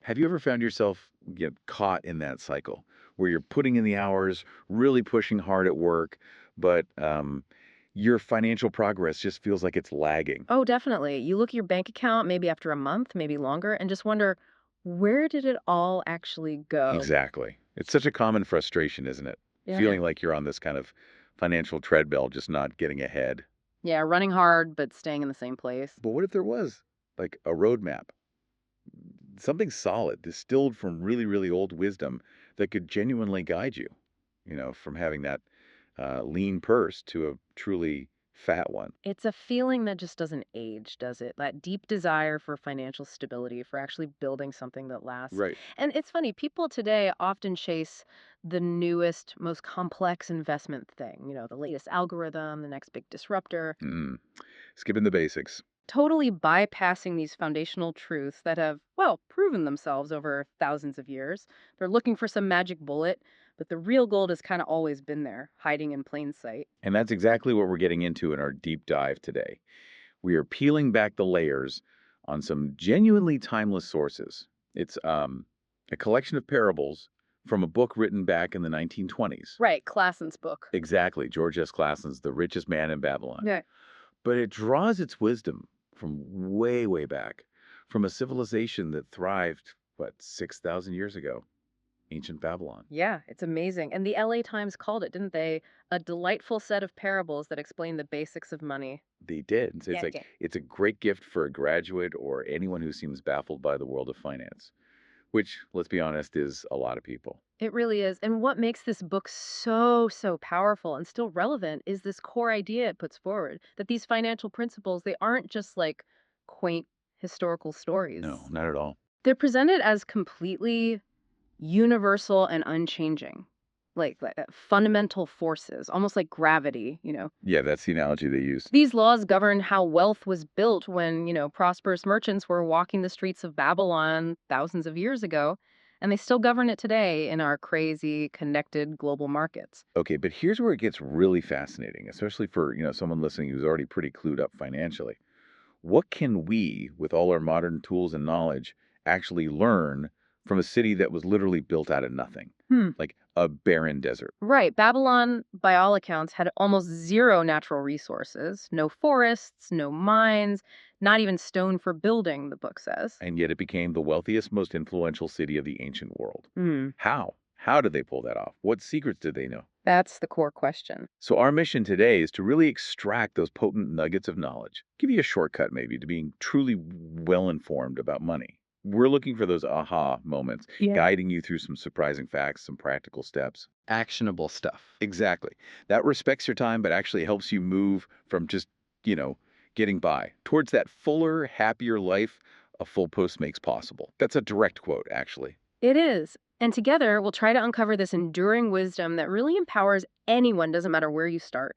Have you ever found yourself get caught in that cycle where you're putting in the hours, really pushing hard at work, but your financial progress just feels like it's lagging? Oh, definitely. You look at your bank account maybe after a month, maybe longer, and just wonder, where did it all actually go? Exactly. It's such a common frustration, isn't it? Yeah. Feeling like you're on this kind of financial treadmill, just not getting ahead. Yeah, running hard, but staying in the same place. But what if there was like a roadmap, something solid, distilled from really, really old wisdom that could genuinely guide you, from having that lean purse to a truly fat one? It's a feeling that just doesn't age, does it? That deep desire for financial stability, for actually building something that lasts. Right. And it's funny, people today often chase the newest, most complex investment thing, the latest algorithm, the next big disruptor, Mm. Skipping the basics. totally bypassing these foundational truths that have, well, proven themselves over thousands of years. They're looking for some magic bullet, but the real gold has kind of always been there, hiding in plain sight. And that's exactly what we're getting into in our deep dive today. We are peeling back the layers on some genuinely timeless sources. It's a collection of parables from a book written back in the 1920s. Right, Klassen's book. Exactly, George S. Clason's The Richest Man in Babylon. Yeah. But it draws its wisdom from way, way back, from a civilization that thrived, what, 6,000 years ago, ancient Babylon. Yeah, it's amazing. And the LA Times called it, didn't they? A delightful set of parables that explain the basics of money. They did. So it's Yeah, like yeah. it's a great gift for a graduate or anyone who seems baffled by the world of finance, which, let's be honest, is a lot of people. It really is. And what makes this book so, so powerful and still relevant is this core idea it puts forward that these financial principles, they aren't just like quaint historical No, stories. not at all. They're presented as completely universal and unchanging, like fundamental forces, almost like gravity. Yeah, that's the analogy they use. These laws govern how wealth was built when, prosperous merchants were walking the streets of Babylon thousands of years ago, and they still govern it today in our crazy, connected global markets. Okay, but here's where it gets really fascinating, especially for, someone listening who's already pretty clued up financially. What can we, with all our modern tools and knowledge, actually learn from a city that was literally built out of nothing, Hmm. like a barren desert? Right. Babylon, by all accounts, had almost zero natural resources, no forests, no mines, not even stone for building, the book says. And yet it became the wealthiest, most influential city of the ancient world. Hmm. How? How did they pull that off? What secrets did they know? That's the core question. So, our mission today is to really extract those potent nuggets of knowledge, give you a shortcut maybe to being truly well informed about money. We're looking for those aha moments, Yeah. guiding you through some surprising facts, some practical steps. Actionable stuff. Exactly. That respects your time, but actually helps you move from just, you know, getting by towards that fuller, happier life a full post makes possible. That's a direct quote, actually. It is. And together, we'll try to uncover this enduring wisdom that really empowers anyone, doesn't matter where you start,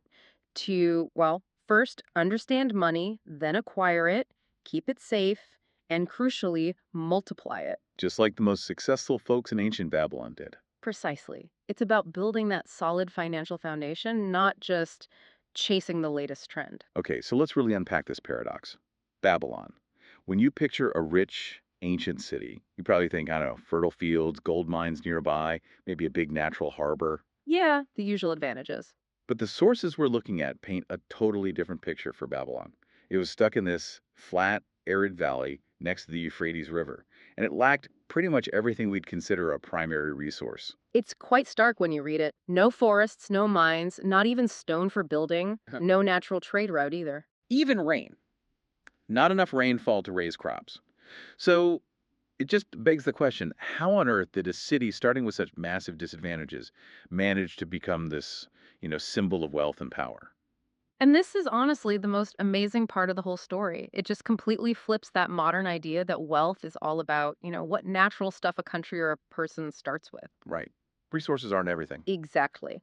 to, well, first understand money, then acquire it, keep it safe, and crucially, multiply it. Just like the most successful folks in ancient Babylon did. Precisely. It's about building that solid financial foundation, not just chasing the latest trend. Okay, so let's really unpack this paradox. Babylon. When you picture a rich, ancient city, you probably think, I don't know, fertile fields, gold mines nearby, maybe a big natural harbor. Yeah, the usual advantages. But the sources we're looking at paint a totally different picture for Babylon. It was stuck in this flat, arid valley next to the Euphrates River, and it lacked pretty much everything we'd consider a primary resource. It's quite stark when you read it. No forests, no mines, not even stone for building, no natural trade route either. Even rain. Not enough rainfall to raise crops. So it just begs the question, how on earth did a city starting with such massive disadvantages manage to become this, symbol of wealth and power? And this is honestly the most amazing part of the whole story. It just completely flips that modern idea that wealth is all about, what natural stuff a country or a person starts with. Right. Resources aren't everything. Exactly.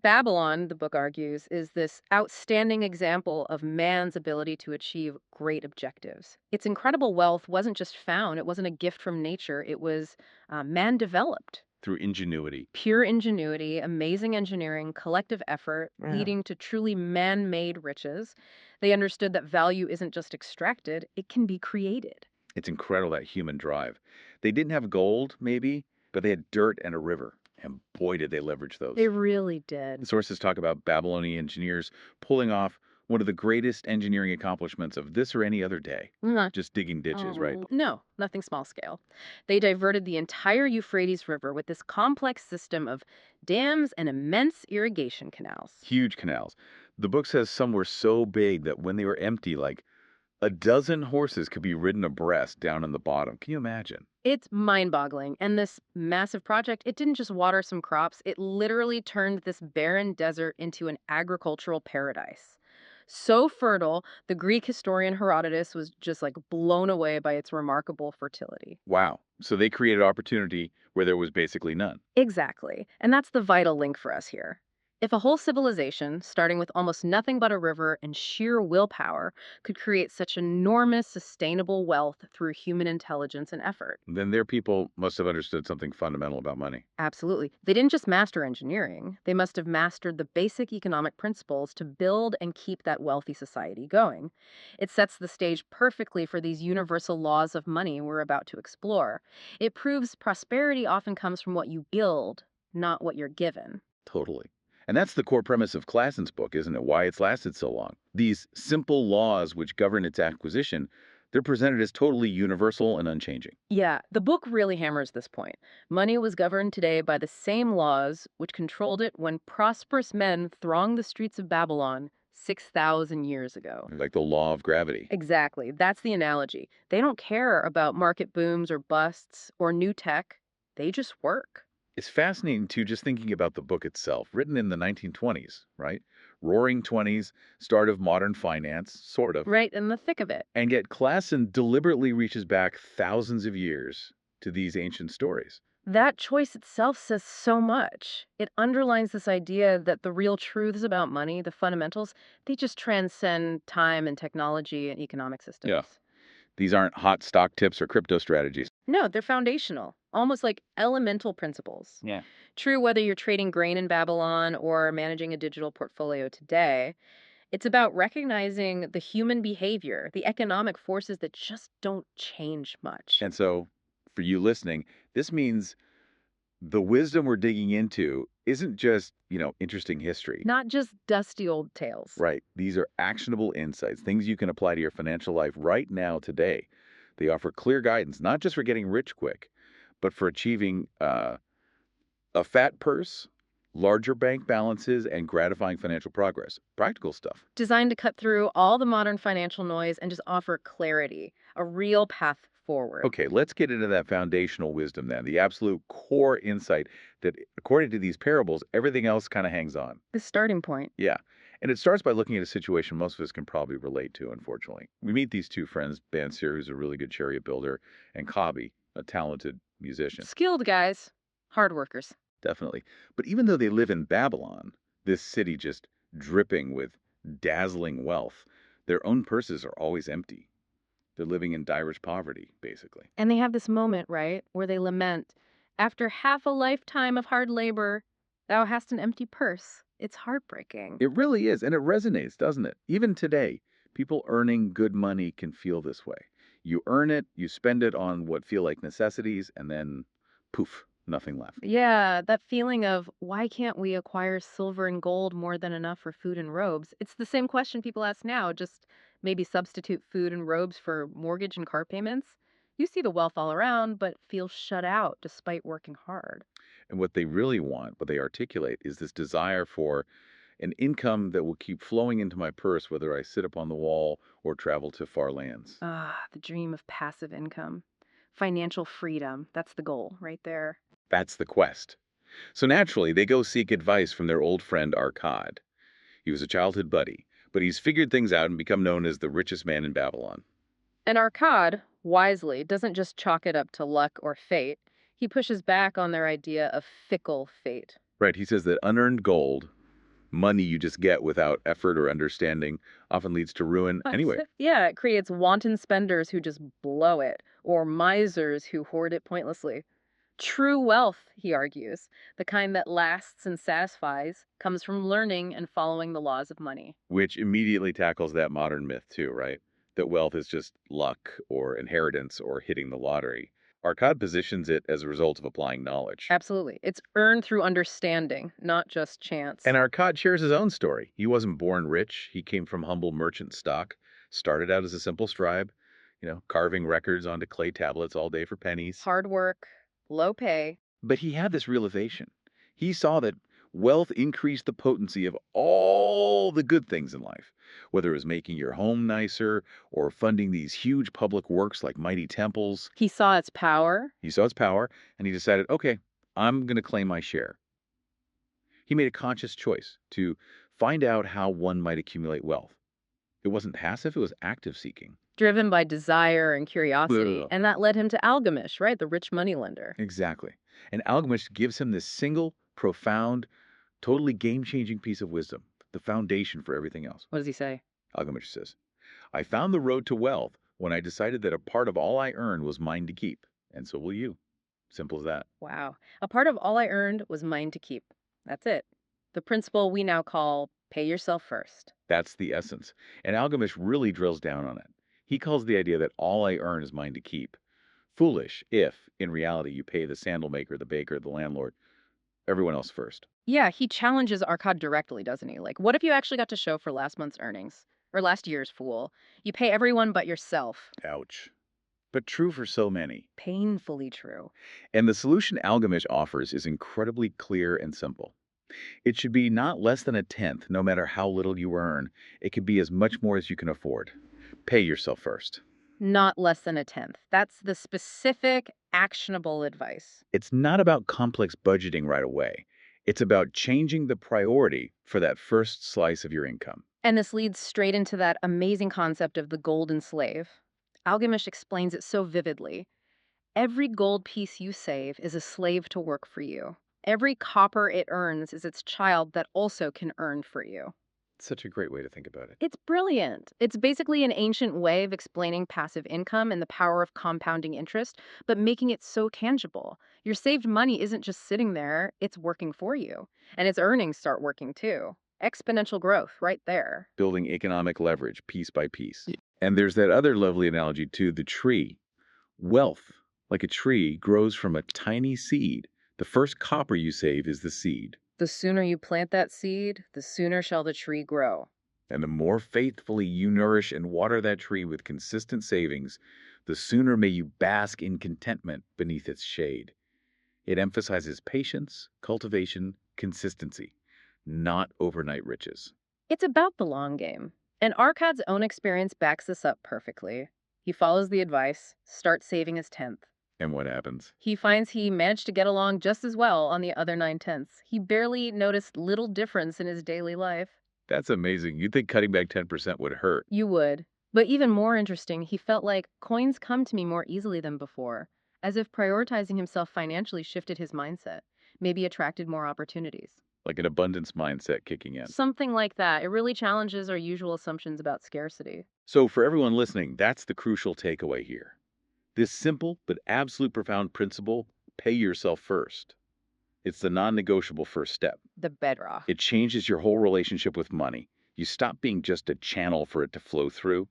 Babylon, the book argues, is this outstanding example of man's ability to achieve great objectives. Its incredible wealth wasn't just found, it wasn't a gift from nature, it was man developed. Through ingenuity. Pure ingenuity, amazing engineering, collective effort, Yeah. leading to truly man made riches. They understood that value isn't just extracted, it can be created. It's incredible, that human drive. They didn't have gold, maybe, but they had dirt and a river. And boy, did they leverage They those. really did. Sources talk about Babylonian engineers pulling off one of the greatest engineering accomplishments of this or any other day. Mwah. Just digging ditches, right? No, nothing small scale. They diverted the entire Euphrates River with this complex system of dams and immense irrigation canals. Huge canals. The book says some were so big that when they were empty, like a dozen horses could be ridden abreast down in the bottom. Can you imagine? It's mind-boggling. And this massive project, it didn't just water some crops, it literally turned this barren desert into an agricultural paradise. So fertile, the Greek historian Herodotus was just like blown away by its remarkable fertility. Wow. So they created opportunity where there was basically none. Exactly. And that's the vital link for us here. If a whole civilization, starting with almost nothing but a river and sheer willpower, could create such enormous sustainable wealth through human intelligence and effort. Then their people must have understood something fundamental about money. Absolutely. They didn't just master engineering, they must have mastered the basic economic principles to build and keep that wealthy society going. It sets the stage perfectly for these universal laws of money we're about to explore. It proves prosperity often comes from what you build, not what you're given. Totally. And that's the core premise of Klassen's book, isn't it? Why it's lasted so long. These simple laws which govern its acquisition, they're presented as totally universal and unchanging. Yeah, the book really hammers this point. Money was governed today by the same laws which controlled it when prosperous men thronged the streets of Babylon 6,000 years ago. Like the law of gravity. Exactly. That's the analogy. They don't care about market booms or busts or new tech. They just work. It's fascinating, too, just thinking about the book itself, written in the 1920s, right? Roaring 20s, start of modern finance, sort of. Right in the thick of it. And yet Klassen deliberately reaches back thousands of years to these ancient stories. That choice itself says so much. It underlines this idea that the real truths about money, the fundamentals, they just transcend time and technology and economic Yeah. systems. These aren't hot stock tips or crypto strategies. No, they're foundational, almost like elemental principles. Yeah. True whether you're trading grain in Babylon or managing a digital portfolio today. It's about recognizing the human behavior, the economic forces that just don't change much. And so, for you listening, this means the wisdom we're digging into isn't just, interesting history. Not just dusty old tales. Right. These are actionable insights, things you can apply to your financial life right now, today. They offer clear guidance, not just for getting rich quick, but for achieving a fat purse, larger bank balances, and gratifying financial progress. Practical stuff. Designed to cut through all the modern financial noise and just offer clarity, a real path forward. Okay, let's get into that foundational wisdom then, the absolute core insight that, according to these parables, everything else kind of hangs on. The starting point. Yeah. And it starts by looking at a situation most of us can probably relate to, unfortunately. We meet these two friends, Bansir, who's a really good chariot builder, and Kabi, a talented musician. Skilled guys, hard workers. Definitely. But even though they live in Babylon, this city just dripping with dazzling wealth, their own purses are always empty. They're living in direst poverty, basically. And they have this moment, right, where they lament, after half a lifetime of hard labor, thou hast an empty purse. It's heartbreaking. It really is, and it resonates, doesn't it? Even today, people earning good money can feel this way. You earn it, you spend it on what feel like necessities, and then poof, nothing left. Yeah, that feeling of why can't we acquire silver and gold more than enough for food and robes? It's the same question people ask now, just maybe substitute food and robes for mortgage and car payments. You see the wealth all around, but feel shut out despite working hard. And what they really want, what they articulate, is this desire for an income that will keep flowing into my purse, whether I sit up on the wall or travel to far lands. Ah, the dream of passive income. Financial freedom. That's the goal right there. That's the quest. So naturally, they go seek advice from their old friend Arkad. He was a childhood buddy, but he's figured things out and become known as the richest man in Babylon. And Arkad, wisely, doesn't just chalk it up to luck or fate. He pushes back on their idea of fickle fate. Right, he says that unearned gold, money you just get without effort or understanding, often leads to ruin anyway. Yeah, it creates wanton spenders who just blow it, or misers who hoard it pointlessly. True wealth, he argues, the kind that lasts and satisfies, comes from learning and following the laws of money. Which immediately tackles that modern myth too, right? That wealth is just luck or inheritance or hitting the lottery. Arcad positions it as a result of applying knowledge. Absolutely. It's earned through understanding, not just And chance. Arcad shares his own story. He wasn't born rich. He came from humble merchant stock, started out as a simple scribe, carving records onto clay tablets all day for pennies. Hard work, low pay. But he had this realization. He saw that wealth increased the potency of all the good things in life, whether it was making your home nicer or funding these huge public works like mighty temples. He saw its power. He saw its power and he decided, okay, I'm going to claim my share. He made a conscious choice to find out how one might accumulate wealth. It wasn't passive, it was active seeking. Driven by desire and curiosity. Ugh. And that led him to Algamish, right? The rich moneylender. Exactly. And Alchemist gives him this single, profound, totally game-changing piece of wisdom, the foundation for everything else. What does he say? Alchemist says, I found the road to wealth when I decided that a part of all I earned was mine to keep, and so will you. Simple as that. Wow. A part of all I earned was mine to keep. That's it. The principle we now call pay yourself first. That's the essence. And Alchemist really drills down on it. He calls the idea that all I earn is mine to keep foolish if, in reality, you pay the sandal maker, the baker, the landlord, everyone else first. Yeah, he challenges Arcad directly, doesn't he? Like, what if you actually got to show for last month's earnings? Or last year's, fool? You pay everyone but yourself. Ouch. But true for so many. Painfully true. And the solution Algamish offers is incredibly clear and simple. It should be not less than a tenth, no matter how little you earn. It could be as much more as you can afford. Pay yourself first. Not less than a tenth. That's the specific, actionable advice. It's not about complex budgeting right away. It's about changing the priority for that first slice of your income. And this leads straight into that amazing concept of the golden slave. Algamish explains it so vividly. Every gold piece you save is a slave to work for you. Every copper it earns is its child that also can earn for you. Such a great way to think about it. It's brilliant. It's basically an ancient way of explaining passive income and the power of compounding interest, but making it so tangible. Your saved money isn't just sitting there, it's working for you. And its earnings start working too. Exponential growth right there. Building economic leverage piece by piece. And there's that other lovely analogy too, the tree. Wealth, like a tree, grows from a tiny seed. The first copper you save is the seed. The sooner you plant that seed, the sooner shall the tree grow. And the more faithfully you nourish and water that tree with consistent savings, the sooner may you bask in contentment beneath its shade. It emphasizes patience, cultivation, consistency, not overnight riches. It's about the long game. And Arcad's own experience backs this up perfectly. He follows the advice, starts saving his tenth. And what happens? He finds he managed to get along just as well on the other 9/10. He barely noticed little difference in his daily life. That's amazing. You'd think cutting back 10% would hurt. You would. But even more interesting, he felt like coins come to me more easily than before, as if prioritizing himself financially shifted his mindset, maybe attracted more opportunities. Like an abundance mindset kicking in. Something like that. It really challenges our usual assumptions about scarcity. So, for everyone listening, that's the crucial takeaway here. This simple but absolute profound principle, pay yourself first. It's the non-negotiable first step. The bedrock. It changes your whole relationship with money. You stop being just a channel for it to flow through,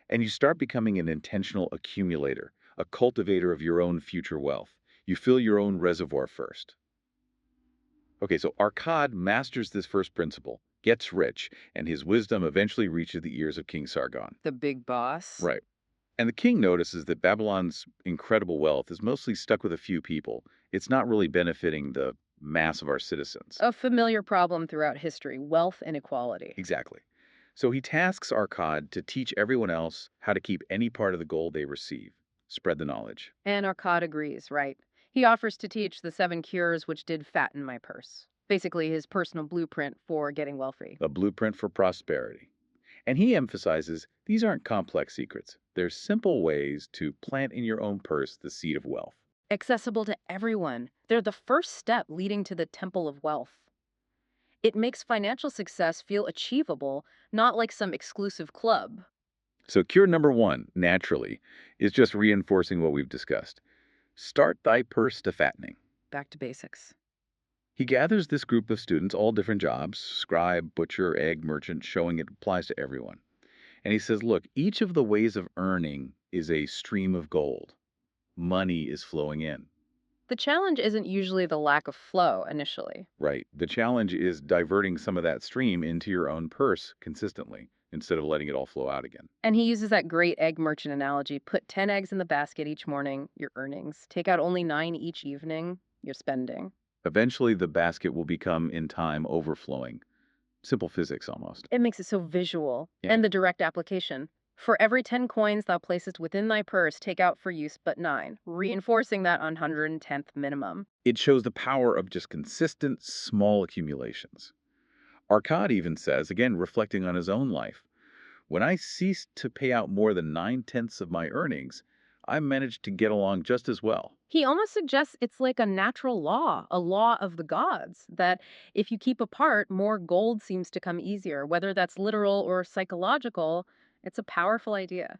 and you start becoming an intentional accumulator, a cultivator of your own future wealth. You fill your own reservoir first. Okay, so Arcad masters this first principle, gets rich, and his wisdom eventually reaches the ears of King Sargon. The big boss. Right. And the king notices that Babylon's incredible wealth is mostly stuck with a few people. It's not really benefiting the mass of our citizens. A familiar problem throughout history, wealth inequality. Exactly. So he tasks Arcad to teach everyone else how to keep any part of the gold they receive. Spread the knowledge. And Arcad agrees, right? He offers to teach the 7 cures which did fatten my purse. Basically, his personal blueprint for getting wealthy. A blueprint for prosperity. And he emphasizes these aren't complex secrets. They're simple ways to plant in your own purse the seed of wealth. Accessible to everyone. They're the first step leading to the temple of wealth. It makes financial success feel achievable, not like some exclusive club. So cure number 1, naturally, is just reinforcing what we've discussed. Start thy purse to fattening. Back to basics. He gathers this group of students, all different jobs, scribe, butcher, egg merchant, showing it applies to everyone. And he says, look, each of the ways of earning is a stream of gold. money is flowing in. The challenge isn't usually the lack of flow initially. Right. The challenge is diverting some of that stream into your own purse consistently instead of letting it all flow out again. And he uses that great egg merchant analogy: put 10 eggs in the basket each morning, your earnings. Take out only 9 each evening, your spending. Eventually, the basket will become, in time, overflowing. Simple physics almost. It makes it so visual. Yeah. And the direct application. For every 10 coins thou placest within thy purse, take out for use but 9, reinforcing that 110th minimum. It shows the power of just consistent, small accumulations. Arcad even says, again, reflecting on his own life, when I ceased to pay out more than 9/10 of my earnings, I managed to get along just as well. He almost suggests it's like a natural law, a law of the gods, that if you keep apart, more gold seems to come easier. Whether that's literal or psychological, it's a powerful idea.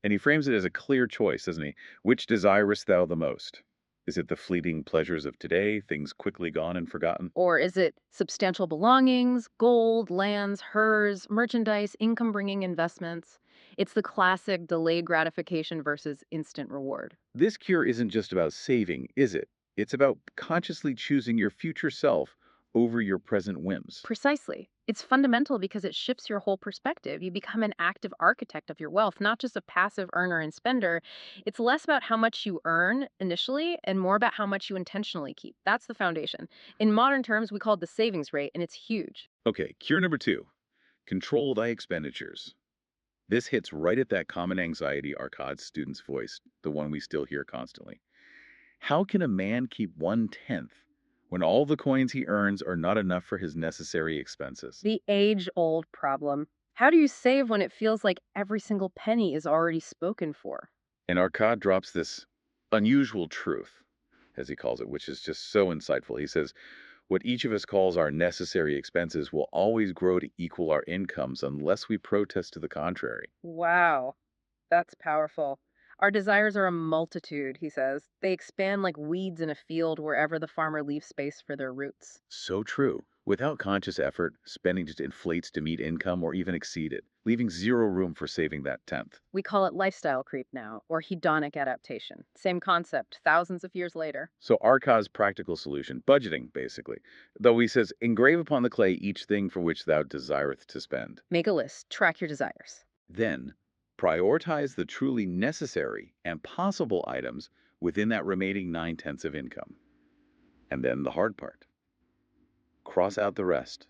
And he frames it as a clear choice, doesn't he? Which desirest thou the most? Is it the fleeting pleasures of today, things quickly gone and forgotten? Or is it substantial belongings, gold, lands, herds, merchandise, income bringing investments? It's the classic delayed gratification versus instant reward. This cure isn't just about saving, is it? It's about consciously choosing your future self over your present whims. Precisely. It's fundamental because it shifts your whole perspective. You become an active architect of your wealth, not just a passive earner and spender. It's less about how much you earn initially and more about how much you intentionally keep. That's the foundation. In modern terms, we call it the savings rate, and it's huge. Okay, cure number 2, control thy expenditures. This hits right at that common anxiety Arcad's students voiced, the one we still hear constantly. How can a man keep 1/10 when all the coins he earns are not enough for his necessary expenses? The age old problem. How do you save when it feels like every single penny is already spoken for? And Arcad drops this unusual truth, as he calls it, which is just so insightful. He says, what each of us calls our necessary expenses will always grow to equal our incomes unless we protest to the contrary. Wow. That's powerful. Our desires are a multitude, he says. They expand like weeds in a field wherever the farmer leaves space for their roots. So true. Without conscious effort, spending just inflates to meet income or even exceed it, leaving zero room for saving that tenth. We call it lifestyle creep now, or hedonic adaptation. Same concept, thousands of years later. So Arcad's practical solution, budgeting basically, though he says, engrave upon the clay each thing for which thou desireth to spend. Make a list, track your desires. Then prioritize the truly necessary and possible items within that remaining 9/10 of income. And then the hard part, cross out the rest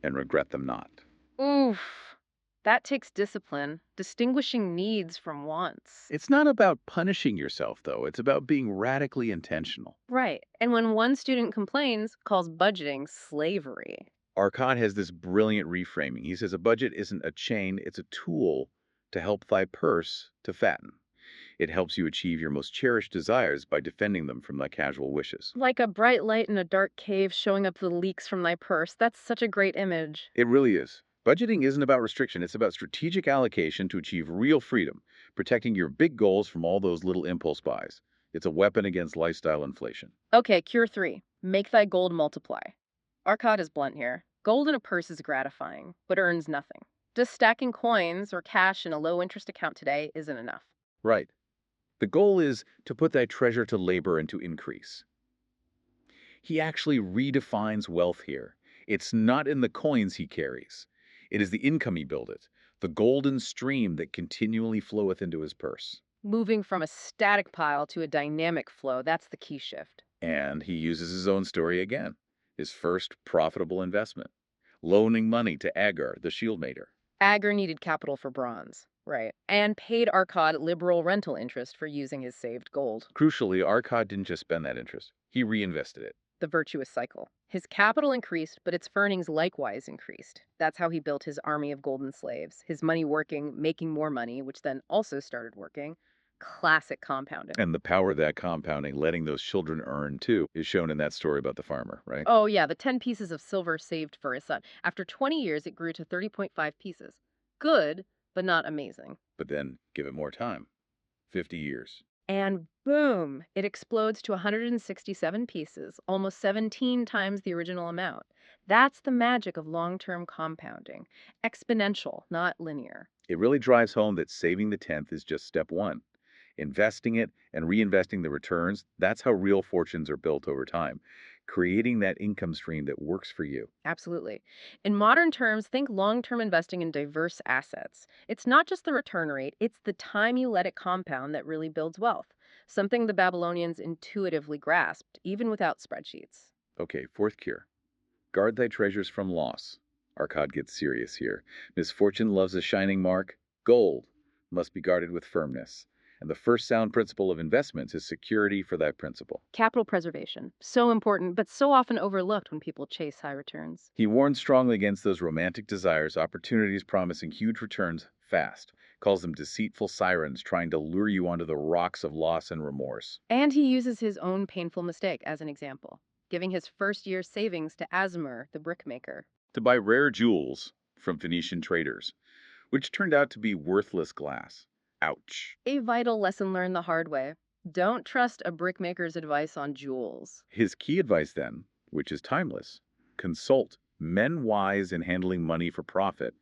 and regret them not. Oof. That takes discipline, distinguishing needs from wants. It's not about punishing yourself, though. It's about being radically intentional. Right. And when one student complains, calls budgeting slavery. Arcad has this brilliant reframing. He says a budget isn't a chain, it's a tool to help thy purse to fatten. It helps you achieve your most cherished desires by defending them from thy casual wishes. Like a bright light in a dark cave showing up the leaks from thy purse. That's such a great image. It really is. Budgeting isn't about restriction, it's about strategic allocation to achieve real freedom, protecting your big goals from all those little impulse buys. It's a weapon against lifestyle inflation. Okay, cure 3. Make thy gold multiply. Arcad is blunt here. Gold in a purse is gratifying, but earns nothing. Just stacking coins or cash in a low interest account today isn't enough. Right. The goal is to put thy treasure to labor and to increase. He actually redefines wealth here. It's not in the coins he carries. It is the income he buildeth, the golden stream that continually floweth into his purse. Moving from a static pile to a dynamic flow, that's the key shift. And he uses his own story again, his first profitable investment, loaning money to Agar, the shieldmater. Agar needed capital for bronze, right, and paid Arcad liberal rental interest for using his saved gold. Crucially, Arcad didn't just spend that interest, he reinvested it. The virtuous cycle. His capital increased, but its earnings likewise increased. That's how he built his army of golden slaves. His money working, making more money, which then also started working. Classic compounding. And the power of that compounding, letting those children earn too, is shown in that story about the farmer, right? Oh, yeah, the 10 pieces of silver saved for his son. After 20 years, it grew to 30.5 pieces. Good, but not amazing. But then give it more time, 50 years. And boom, it explodes to 167 pieces, almost 17 times the original amount. That's the magic of long-term compounding. Exponential, not linear. It really drives home that saving the tenth is just step one. Investing it and reinvesting the returns, that's how real fortunes are built over time, creating that income stream that works for you. Absolutely. In modern terms, think long term investing in diverse assets. It's not just the return rate, it's the time you let it compound that really builds wealth, something the Babylonians intuitively grasped, even without spreadsheets. Okay, fourth cure. Guard thy treasures from loss. Arcad gets serious here. Misfortune loves a shining mark. Gold must be guarded with firmness. And the first sound principle of investments is security for that principle. Capital preservation, so important, but so often overlooked when people chase high returns. He warns strongly against those romantic desires, opportunities promising huge returns fast, calls them deceitful sirens trying to lure you onto the rocks of loss and remorse. And he uses his own painful mistake as an example, giving his first year's savings to Asmur, the brickmaker. To buy rare jewels from Phoenician traders, which turned out to be worthless glass. Ouch. A vital lesson learned the hard way. Don't trust a brickmaker's advice on jewels. His key advice, then, which is timeless: consult men wise in handling money for profit,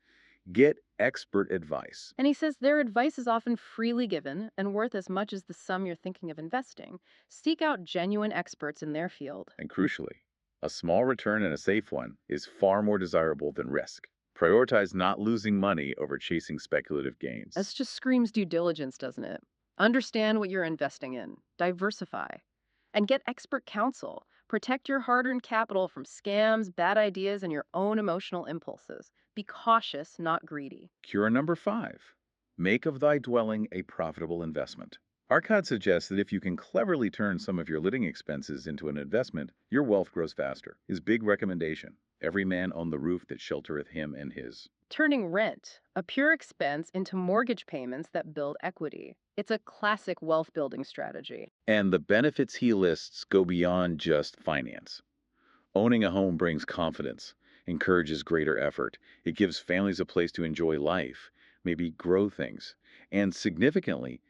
get expert advice. And he says their advice is often freely given and worth as much as the sum you're thinking of investing. Seek out genuine experts in their field. And crucially, a small return and a safe one is far more desirable than risk. Prioritize not losing money over chasing speculative gains. This just screams due diligence, doesn't it? Understand what you're investing in, diversify, and get expert counsel. Protect your hard earned capital from scams, bad ideas, and your own emotional impulses. Be cautious, not greedy. Cure number 5. Make of thy dwelling a profitable investment. Arcad suggests that if you can cleverly turn some of your living expenses into an investment, your wealth grows faster. His big recommendation: every man own the roof that sheltereth him and his. Turning rent, a pure expense, into mortgage payments that build equity. It's a classic wealth building strategy. And the benefits he lists go beyond just finance. Owning a home brings confidence, encourages greater effort. It gives families a place to enjoy life, maybe grow things. And significantly,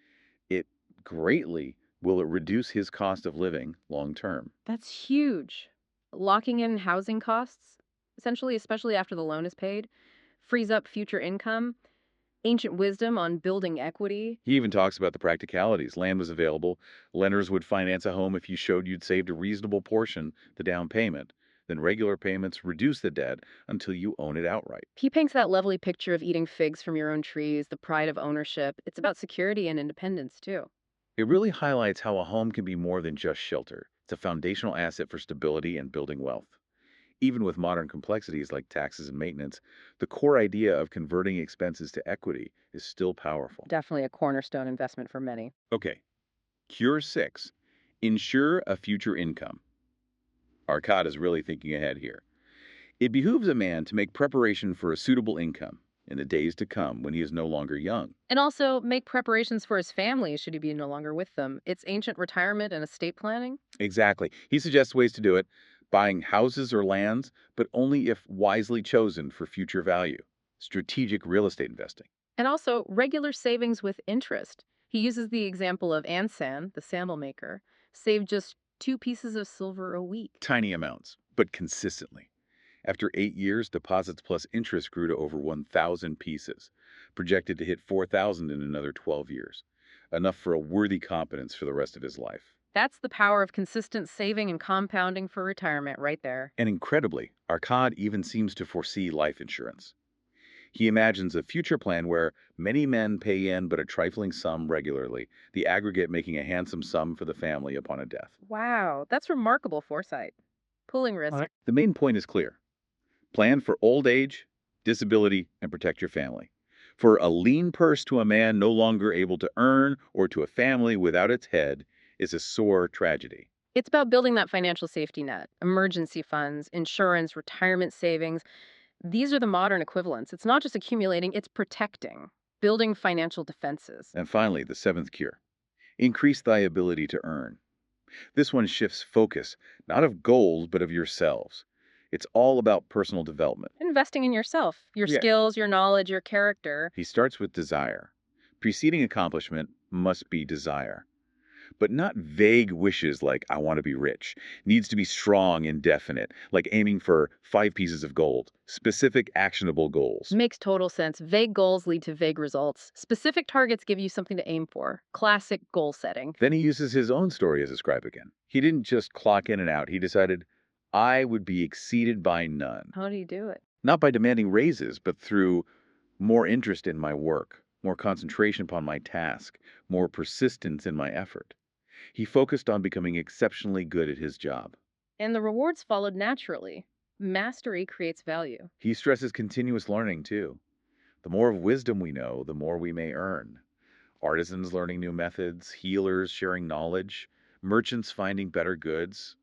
it greatly will it reduce his cost of living long term. That's huge. Locking in housing costs, essentially, especially after the loan is paid, frees up future income. Ancient wisdom on building equity. He even talks about the practicalities. Land was available. Lenders would finance a home if you showed you'd saved a reasonable portion, the down payment. Then regular payments reduce the debt until you own it outright. He paints that lovely picture of eating figs from your own trees, the pride of ownership. It's about security and independence, too. It really highlights how a home can be more than just shelter. It's a foundational asset for stability and building wealth. Even with modern complexities like taxes and maintenance, the core idea of converting expenses to equity is still powerful. Definitely a cornerstone investment for many. Okay, cure 6. Ensure a future income. Arcad is really thinking ahead here. It behooves a man to make preparation for a suitable income in the days to come when he is no longer young. And also make preparations for his family should he be no longer with them. It's ancient retirement and estate planning. Exactly. He suggests ways to do it: buying houses or lands, but only if wisely chosen for future value. Strategic real estate investing. And also regular savings with interest. He uses the example of Ansan, the sandal maker, saved just 2 pieces of silver a week. Tiny amounts, but consistently. After 8 years, deposits plus interest grew to over 1,000 pieces, projected to hit 4,000 in another 12 years. Enough for a worthy competence for the rest of his life. That's the power of consistent saving and compounding for retirement right there. And incredibly, Arcad even seems to foresee life insurance. He imagines a future plan where many men pay in but a trifling sum regularly, the aggregate making a handsome sum for the family upon a death. Wow, that's remarkable foresight. Pooling risk. Right. The main point is clear: plan for old age, disability, and protect your family. For a lean purse to a man no longer able to earn, or to a family without its head, is a sore tragedy. It's about building that financial safety net, emergency funds, insurance, retirement savings. These are the modern equivalents. It's not just accumulating, it's protecting, building financial defenses. And finally, the 7th cure: increase thy ability to earn. This one shifts focus, not of goals, but of yourselves. It's all about personal development. Investing in yourself, your skills, your knowledge, your character. He starts with desire. Preceding accomplishment must be desire. but not vague wishes like, I want to be rich. Needs to be strong and definite, like aiming for 5 pieces of gold. Specific, actionable goals. Makes total sense. Vague goals lead to vague results. Specific targets give you something to aim for. Classic goal setting. Then he uses his own story as a scribe again. He didn't just clock in and out. He decided, I would be exceeded by none. How do you do it? Not by demanding raises, but through more interest in my work, more concentration upon my task, more persistence in my effort. He focused on becoming exceptionally good at his job. And the rewards followed naturally. Mastery creates value. He stresses continuous learning, too. The more of wisdom we know, the more we may earn. Artisans learning new methods, healers sharing knowledge, merchants finding better goods,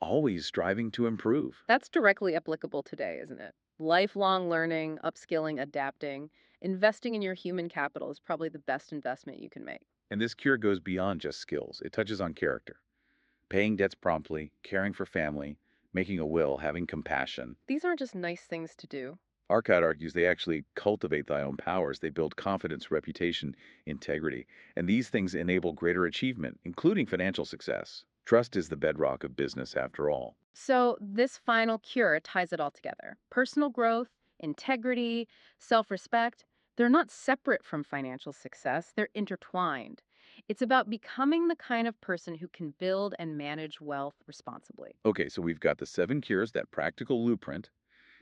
always striving to improve. That's directly applicable today, isn't it? Lifelong learning, upskilling, adapting. Investing in your human capital is probably the best investment you can make. And this cure goes beyond just skills. It touches on character. Paying debts promptly, caring for family, making a will, having compassion. These aren't just nice things to do. Arcot argues they actually cultivate thy own powers. They build confidence, reputation, integrity. And these things enable greater achievement, including financial success. Trust is the bedrock of business, after all. So, this final cure ties it all together. Personal growth, integrity, self respect, they're not separate from financial success, they're intertwined. It's about becoming the kind of person who can build and manage wealth responsibly. Okay, so we've got the 7 cures, that practical blueprint.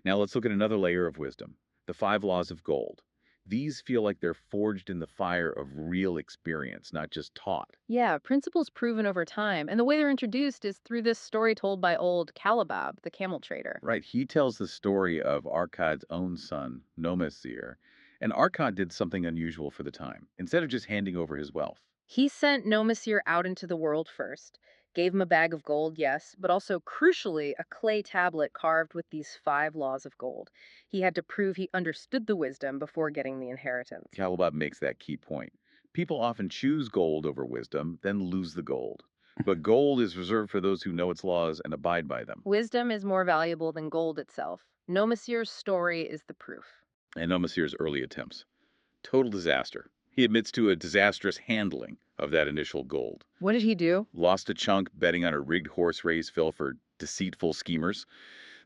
Now let's look at another layer of wisdom, the 5 laws of gold. These feel like they're forged in the fire of real experience, not just taught. Yeah, principles proven over time. And the way they're introduced is through this story told by old Calabab, the camel trader. Right, he tells the story of Arcad's own son, Nomasir, and Arcad did something unusual for the time. Instead of just handing over his wealth, He sent Nomasir out into the world first, gave him a bag of gold, yes, but also, crucially, a clay tablet carved with these 5 laws of gold. He had to prove he understood the wisdom before getting the inheritance. Calabab makes that key point. People often choose gold over wisdom, then lose the gold. But gold is reserved for those who know its laws and abide by them. Wisdom is more valuable than gold itself. Nomasir's story is the proof. And Nomasir's early attempts. Total disaster. He admits to a disastrous handling of that initial gold. What did he do? Lost a chunk betting on a rigged horse race fell for deceitful schemers,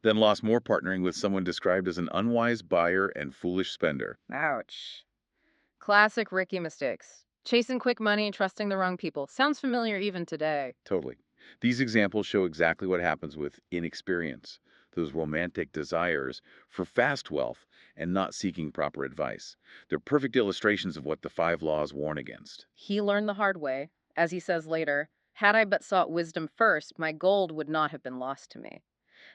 then lost more partnering with someone described as an unwise buyer and foolish spender. Ouch. Classic Ricky mistakes. Chasing quick money and trusting the wrong people. Sounds familiar even today. Totally. These examples show exactly what happens with inexperience, those romantic desires for fast wealth and not seeking proper advice. They're perfect illustrations of what the 5 laws warn against. He learned the hard way. As he says later, had I but sought wisdom first, my gold would not have been lost to me.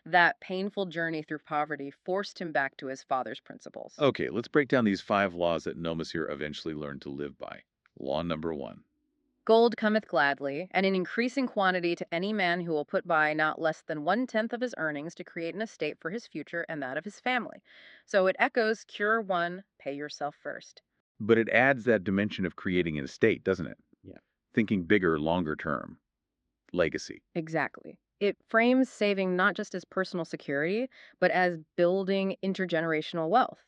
That painful journey through poverty forced him back to his father's principles. Okay, let's break down these 5 laws that Nomasir eventually learned to live by. Law number 1. Gold cometh gladly, and in increasing quantity to any man who will put by not less than 1/10 of his earnings to create an estate for his future and that of his family. So it echoes cure 1, pay yourself first. But it adds that dimension of creating an estate, doesn't it? Yeah. Thinking bigger, longer term. Legacy. Exactly. It frames saving not just as personal security, but as building intergenerational wealth,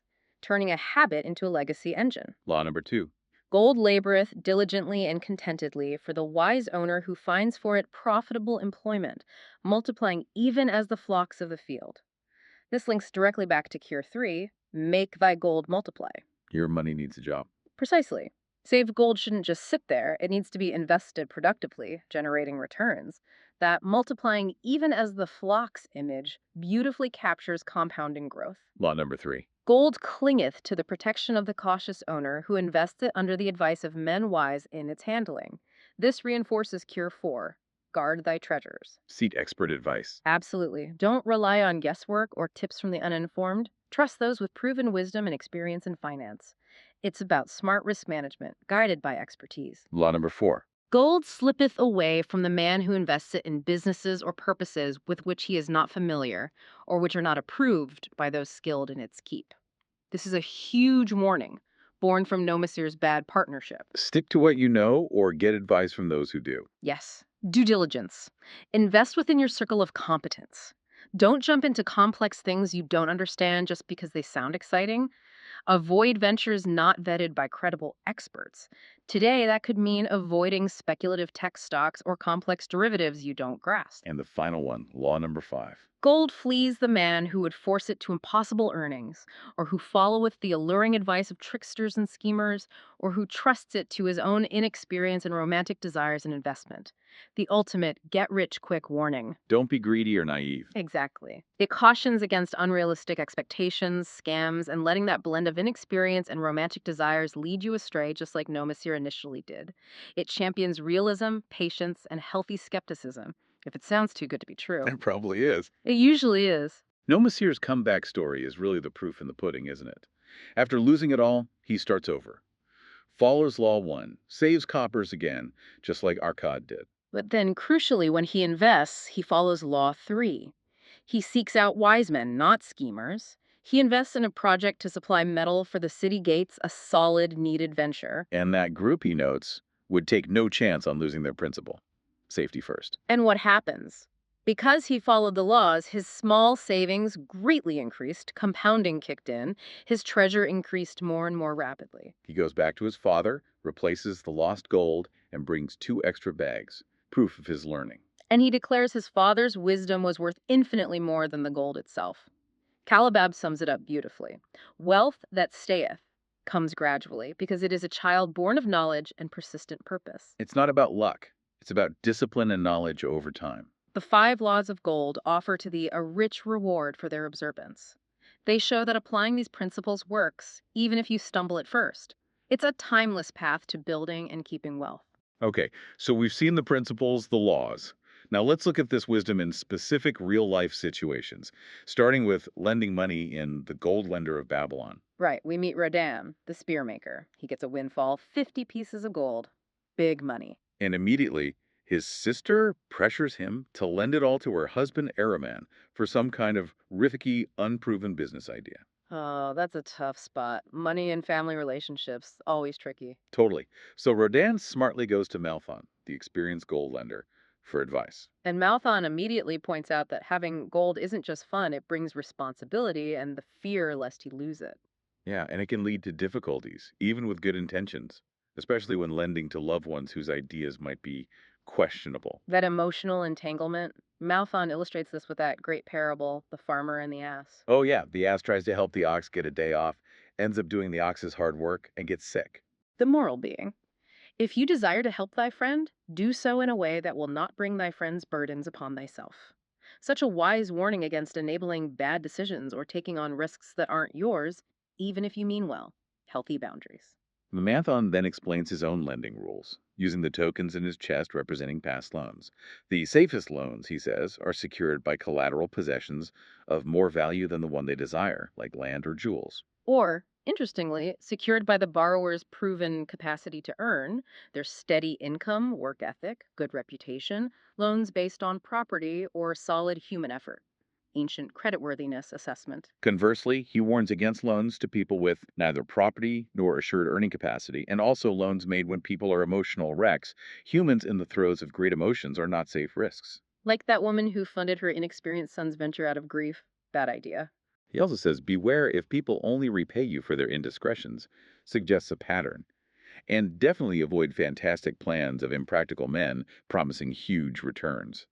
turning a habit into a legacy engine. Law number 2. Gold laboreth diligently and contentedly for the wise owner who finds for it profitable employment, multiplying even as the flocks of the field. This links directly back to Cure 3, make thy gold multiply. Your money needs a job. Precisely. Saved gold shouldn't just sit there, it needs to be invested productively, generating returns. That multiplying even as the flocks image beautifully captures compounding growth. Law number 3. Gold clingeth to the protection of the cautious owner who invests it under the advice of men wise in its handling. This reinforces Cure 4, guard thy treasures. Seek expert advice. Absolutely. Don't rely on guesswork or tips from the uninformed. Trust those with proven wisdom and experience in finance. It's about smart risk management, guided by expertise. Law number 4. Gold slippeth away from the man who invests it in businesses or purposes with which he is not familiar, or which are not approved by those skilled in its keep. This is a huge warning, born from Nomasir's bad partnership. Stick to what you know or get advice from those who do. Yes, due diligence. Invest within your circle of competence. Don't jump into complex things you don't understand just because they sound exciting. Avoid ventures not vetted by credible experts. Today, that could mean avoiding speculative tech stocks or complex derivatives you don't grasp. And the final one, law number 5. Gold flees the man who would force it to impossible earnings, or who followeth the alluring advice of tricksters and schemers, or who trusts it to his own inexperience and romantic desires and investment. The ultimate get rich quick warning. Don't be greedy or naive. Exactly. It cautions against unrealistic expectations, scams, and letting that blend of inexperience and romantic desires lead you astray, just like No Monsieur initially did. It champions realism, patience, and healthy skepticism. If it sounds too good to be true, It probably is. it usually is. No Monsieur's comeback story is really the proof in the pudding, isn't it? After losing it all, he starts over. Follows Law 1, saves coppers again, just like Arcade did. But then, crucially, when he invests, he follows Law 3. He seeks out wise men, not schemers. He invests in a project to supply metal for the city gates, a solid, needed venture. And that group, he notes, would take no chance on losing their principal. Safety first. And what happens? Because he followed the laws, his small savings greatly increased, compounding kicked in, his treasure increased more and more rapidly. He goes back to his father, replaces the lost gold, and brings 2 extra bags, proof of his learning. And he declares his father's wisdom was worth infinitely more than the gold itself. Calabab sums it up beautifully. Wealth that stayeth comes gradually because it is a child born of knowledge and persistent purpose. It's not about luck. It's about discipline and knowledge over time. The 5 laws of gold offer to thee a rich reward for their observance. They show that applying these principles works, even if you stumble at first. It's a timeless path to building and keeping wealth. Okay, so we've seen the principles, the laws. Now let's look at this wisdom in specific real-life situations, starting with lending money in The Gold Lender of Babylon. Right, we meet Rodan, the spear maker. He gets a windfall, 50 pieces of gold. Big money. And immediately, his sister pressures him to lend it all to her husband Araman for some kind of rificky, unproven business idea. Oh, that's a tough spot. Money and family relationships, always tricky. Totally. So Rodan smartly goes to Malthon, the experienced gold lender, for advice. And Malthon immediately points out that having gold isn't just fun, it brings responsibility and the fear lest he lose it. Yeah, and it can lead to difficulties, even with good intentions, especially when lending to loved ones whose ideas might be questionable. That emotional entanglement, Malthon illustrates this with that great parable, The Farmer and the Ass. Oh, yeah, the ass tries to help the ox get a day off, ends up doing the ox's hard work, and gets sick. The moral being, if you desire to help thy friend, do so in a way that will not bring thy friend's burdens upon thyself. Such a wise warning against enabling bad decisions or taking on risks that aren't yours, even if you mean well. Healthy boundaries. The Mathon then explains his own lending rules, using the tokens in his chest representing past loans. The safest loans, he says, are secured by collateral possessions of more value than the one they desire, like land or jewels. Or, interestingly, secured by the borrower's proven capacity to earn, their steady income, work ethic, good reputation, loans based on property, or solid human effort. Ancient creditworthiness assessment. Conversely, he warns against loans to people with neither property nor assured earning capacity, and also loans made when people are emotional wrecks. Humans in the throes of great emotions are not safe risks. Like that woman who funded her inexperienced son's venture out of grief. Bad idea. He also says, beware if people only repay you for their indiscretions, suggests a pattern. And definitely avoid fantastic plans of impractical men promising huge returns.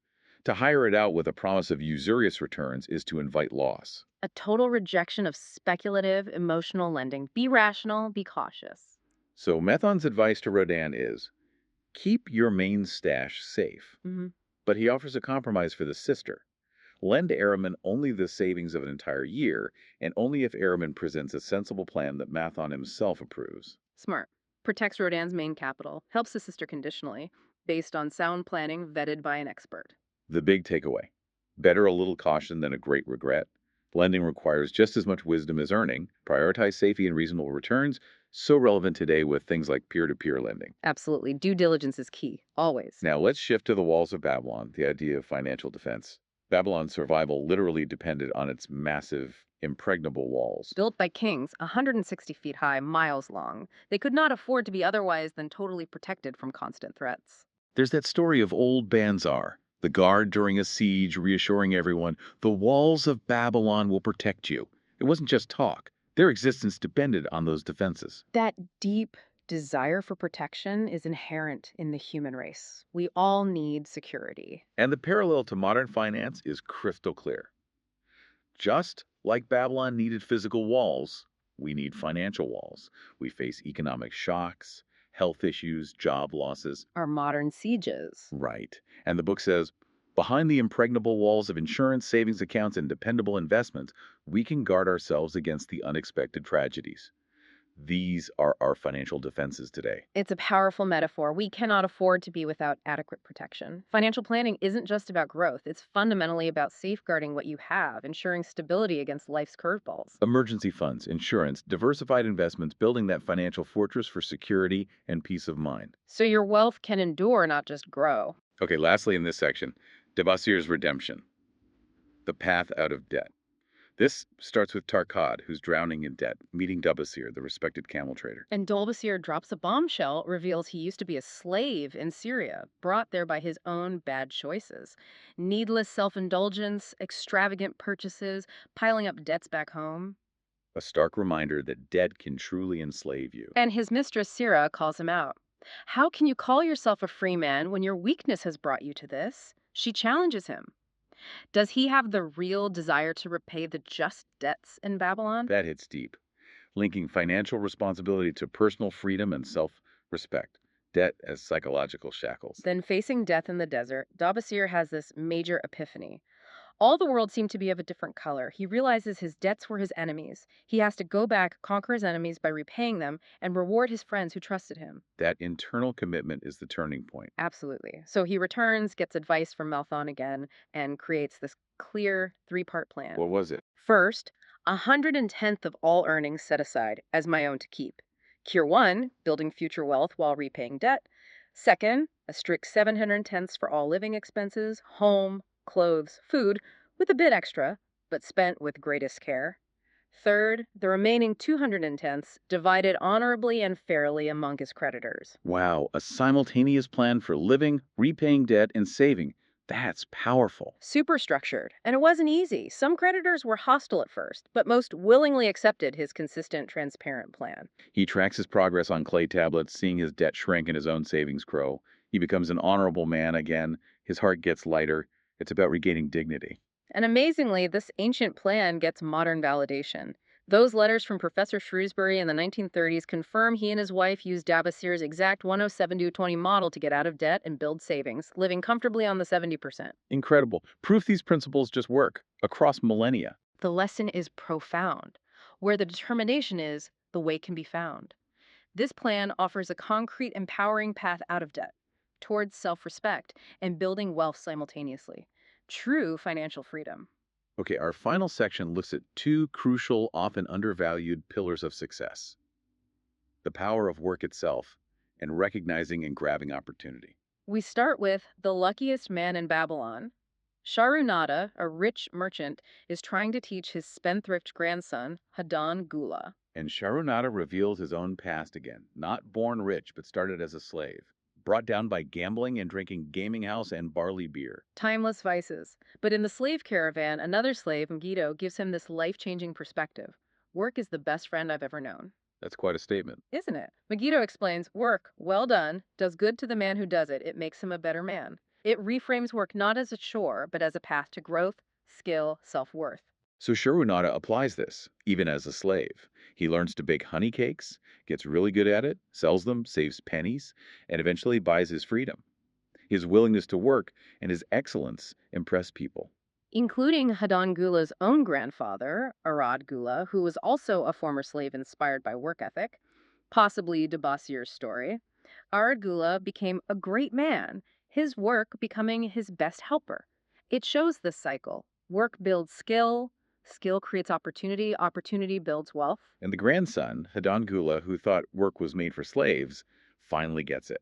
To hire it out with a promise of usurious returns is to invite loss. A total rejection of speculative, emotional lending. Be rational, be cautious. So Methon's advice to Rodan is, keep your main stash safe. Mm-hmm. But he offers a compromise for the sister. Lend Araman only the savings of an entire year, and only if Araman presents a sensible plan that Mathon himself approves. Smart. Protects Rodan's main capital. Helps the sister conditionally, based on sound planning vetted by an expert. The big takeaway. Better a little caution than a great regret. Lending requires just as much wisdom as earning. Prioritize safety and reasonable returns. So relevant today with things like peer-to-peer lending. Absolutely. Due diligence is key. Always. Now let's shift to the walls of Babylon, the idea of financial defense. Babylon's survival literally depended on its massive, impregnable walls. Built by kings, 160 feet high, miles long, they could not afford to be otherwise than totally protected from constant threats. There's that story of old Banzar, the guard during a siege reassuring everyone, the walls of Babylon will protect you. It wasn't just talk. Their existence depended on those defenses. That deep, Desire for protection is inherent in the human race. We all need security. And the parallel to modern finance is crystal clear. Just like Babylon needed physical walls, we need financial walls. We face economic shocks, health issues, job losses. Our modern sieges. Right. And the book says behind the impregnable walls of insurance, savings accounts, and dependable investments, we can guard ourselves against the unexpected tragedies. These are our financial defenses today. It's a powerful metaphor. We cannot afford to be without adequate protection. Financial planning isn't just about growth, it's fundamentally about safeguarding what you have, ensuring stability against life's curveballs. Emergency funds, insurance, diversified investments, building that financial fortress for security and peace of mind. So your wealth can endure, not just grow. Okay, lastly in this section, Debussier's redemption, the path out of debt. This starts with Tarkad, who's drowning in debt, meeting Debussier, the respected camel trader. And Dolbasier drops a bombshell, reveals he used to be a slave in Syria, brought there by his own bad choices. Needless self indulgence, extravagant purchases, piling up debts back home. A stark reminder that debt can truly enslave you. And his mistress Sira calls him out. How can you call yourself a free man when your weakness has brought you to this? She challenges him. Does he have the real desire to repay the just debts in Babylon? That hits deep, linking financial responsibility to personal freedom and self-respect, debt as psychological shackles. Then, facing death in the desert, Dabasir has this major epiphany. All the world seemed to be of a different color. He realizes his debts were his enemies. He has to go back, conquer his enemies by repaying them, and reward his friends who trusted him. That internal commitment is the turning point. Absolutely. So he returns, gets advice from Malthon again, and creates this clear three-part plan. What was it? First, 110th of all earnings set aside as my own to keep. Cure 1, building future wealth while repaying debt. Second, a strict 710ths for all living expenses, home, clothes, food, with a bit extra, but spent with greatest care. Third, the remaining 210ths divided honorably and fairly among his creditors. Wow, a simultaneous plan for living, repaying debt, and saving. That's powerful. Super structured, and it wasn't easy. Some creditors were hostile at first, but most willingly accepted his consistent, transparent plan. He tracks his progress on clay tablets, seeing his debt shrink and his own savings grow. He becomes an honorable man again. His heart gets lighter. It's about regaining dignity. And amazingly, this ancient plan gets modern validation. Those letters from Professor Shrewsbury in the 1930s confirm he and his wife used Dabasir's exact 107-20 model to get out of debt and build savings, living comfortably on the 70%. Incredible. Proof these principles just work across millennia. The lesson is profound. Where the determination is, the way can be found. This plan offers a concrete, empowering path out of debt, towards self-respect, and building wealth simultaneously. True financial freedom. Okay, our final section looks at two crucial, often undervalued pillars of success: the power of work itself and recognizing and grabbing opportunity. We start with the luckiest man in Babylon. Sharunada, a rich merchant, is trying to teach his spendthrift grandson, Hadan Gula. And Sharunada reveals his own past again, not born rich, but started as a slave, brought down by gambling and drinking gaming house and barley beer. Timeless vices. But in the slave caravan, another slave, Megiddo, gives him this life-changing perspective. Work is the best friend I've ever known. That's quite a statement. Isn't it? Megiddo explains, work, well done, does good to the man who does it. It makes him a better man. It reframes work not as a chore, but as a path to growth, skill, self-worth. So Sharunada applies this, even as a slave. He learns to bake honey cakes, gets really good at it, sells them, saves pennies, and eventually buys his freedom. His willingness to work and his excellence impress people. Including Hadan Gula's own grandfather, Arad Gula, who was also a former slave inspired by work ethic, possibly Dabasir's story. Arad Gula became a great man, his work becoming his best helper. It shows this cycle. Work builds skill, skill creates opportunity, opportunity builds wealth. And the grandson, Hadan Gula, who thought work was made for slaves, finally gets it.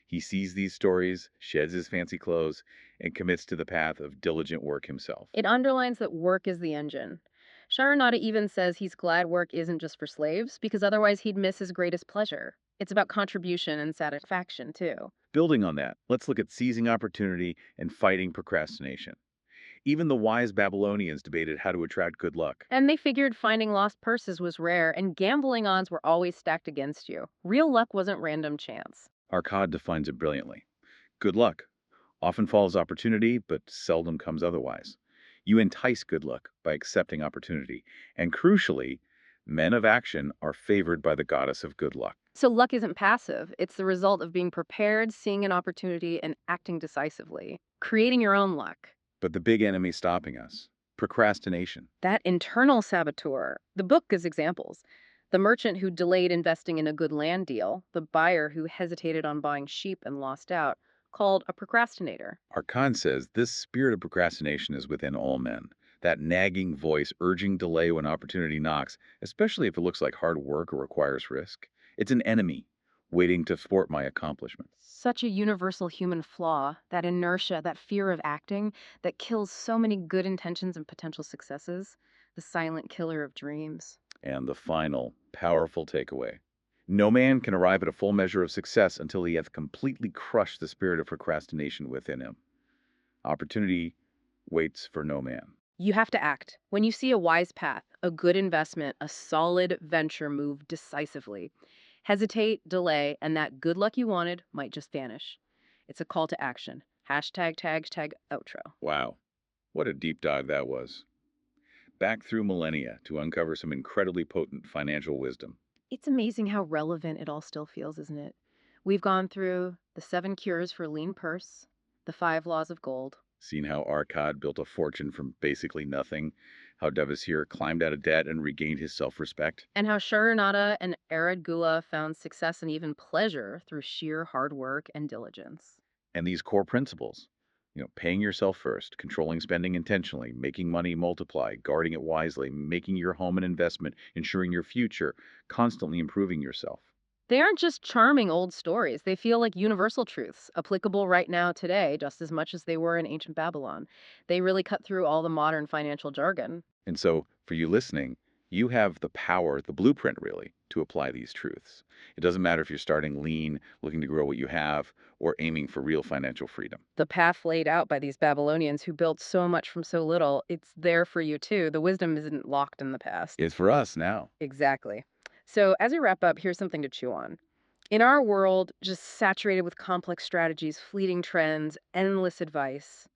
He sees these stories, sheds his fancy clothes, and commits to the path of diligent work himself. It underlines that work is the engine. Sharonada even says he's glad work isn't just for slaves, because otherwise he'd miss his greatest pleasure. It's about contribution and satisfaction, too. Building on that, let's look at seizing opportunity and fighting procrastination. Even the wise Babylonians debated how to attract good luck. And they figured finding lost purses was rare, and gambling odds were always stacked against you. Real luck wasn't random chance. Arcad defines it brilliantly. Good luck often follows opportunity, but seldom comes otherwise. You entice good luck by accepting opportunity. And crucially, men of action are favored by the goddess of good luck. So luck isn't passive, it's the result of being prepared, seeing an opportunity, and acting decisively, creating your own luck. But the big enemy stopping us procrastination. That internal saboteur. The book gives examples. The merchant who delayed investing in a good land deal, the buyer who hesitated on buying sheep and lost out, called a procrastinator. Arkan says this spirit of procrastination is within all men. That nagging voice urging delay when opportunity knocks, especially if it looks like hard work or requires risk. It's an enemy waiting to thwart my accomplishment. Such a universal human flaw, that inertia, that fear of acting, that kills so many good intentions and potential successes, the silent killer of dreams. And the final, powerful takeaway. No man can arrive at a full measure of success until he hath completely crushed the spirit of procrastination within him. Opportunity waits for no man. You have to act. When you see a wise path, a good investment, a solid venture, move decisively. Hesitate, delay, and that good luck you wanted might just vanish. It's a call to action. Hashtag, tag, tag, outro. Wow, what a deep dive that was. Back through millennia to uncover some incredibly potent financial wisdom. It's amazing how relevant it all still feels, isn't it? We've gone through the 7 cures for a lean purse, the 5 laws of gold. Seen how Arkad built a fortune from basically nothing, how Devasir climbed out of debt and regained his self-respect. And how Sharanada and Aradgula found success and even pleasure through sheer hard work and diligence. And these core principles, paying yourself first, controlling spending intentionally, making money multiply, guarding it wisely, making your home an investment, ensuring your future, constantly improving yourself. They aren't just charming old stories. They feel like universal truths, applicable right now today, just as much as they were in ancient Babylon. They really cut through all the modern financial jargon. And so, for you listening, you have the power, the blueprint really, to apply these truths. It doesn't matter if you're starting lean, looking to grow what you have, or aiming for real financial freedom. The path laid out by these Babylonians who built so much from so little, it's there for you too. The wisdom isn't locked in the past. It's for us now. Exactly. So, as we wrap up, here's something to chew on. In our world, just saturated with complex strategies, fleeting trends, endless advice,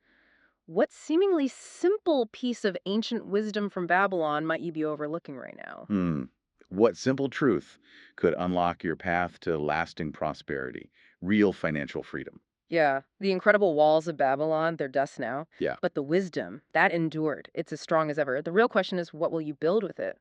what seemingly simple piece of ancient wisdom from Babylon might you be overlooking right now? What simple truth could unlock your path to lasting prosperity, real financial freedom? Yeah, the incredible walls of Babylon, they're dust now. Yeah. But the wisdom, that endured. It's as strong as ever. The real question is, what will you build with it?